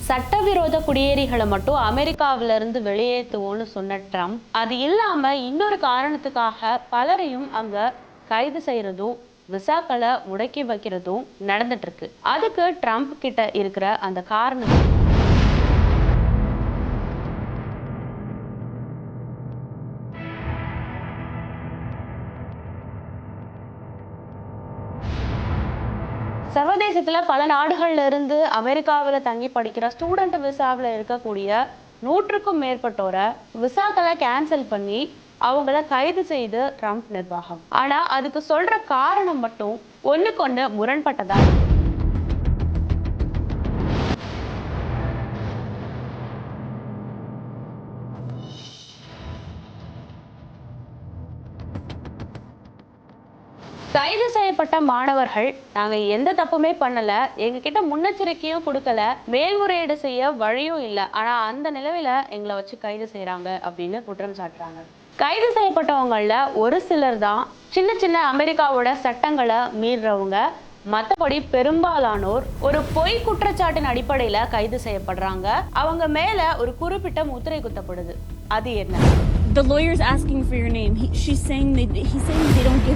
சட்டவிரோத குடியேறிகளை மட்டும் அமெரிக்காவில இருந்து வெளியேற்றுவோம்னு சொன்ன ட்ரம்ப் அது இல்லாம இன்னொரு காரணத்துக்காக பலரையும் அங்க கைது செய்யறதும் விசாக்களை முடக்கி வைக்கிறதும் நடந்துட்டு இருக்கு. அதுக்கு ட்ரம்ப் கிட்ட இருக்கிற அந்த காரணம் சர்வதேசத்துல பல நாடுகள்ல இருந்து அமெரிக்காவில் தங்கி படிக்கிற ஸ்டூடெண்ட் விசாவில் இருக்கக்கூடிய 100க்கும் மேற்பட்டோரை விசாக்களை கேன்சல் பண்ணி அவங்கள கைது செய்து ட்ரம்ப் நிர்வாகம். ஆனா அதுக்கு சொல்ற காரணம் மட்டும் ஒண்ணுக்கொண்டு முரண்பட்டதா இருக்கு. கைது செய்யப்பட்ட மாணவர்கள் நாங்க எந்த தப்புமே பண்ணல, எங்க கிட்ட முன்னெச்சரிக்கையும் கொடுக்கல, மேல்முறையீடு செய்ய வழியும் இல்லை, ஆனா அந்த நிலவில எங்களை வச்சு கைது செய்யறாங்க அப்படின்னு குற்றம் சாட்டுறாங்க. கைது செய்யப்பட்டவங்கள ஒரு சிலர் தான் சின்ன சின்ன அமெரிக்காவோட சட்டங்களை மீறவங்க. மற்றபடி பெரும்பாலானோர் ஒரு பொய் குற்றச்சாட்டின் அடிப்படையில கைது செய்யப்படுறாங்க. அவங்க மேல ஒரு குறிப்பிட்ட முத்திரை குத்தப்படுது. அது என்ன? The lawyer's asking for your name. He's saying they don't give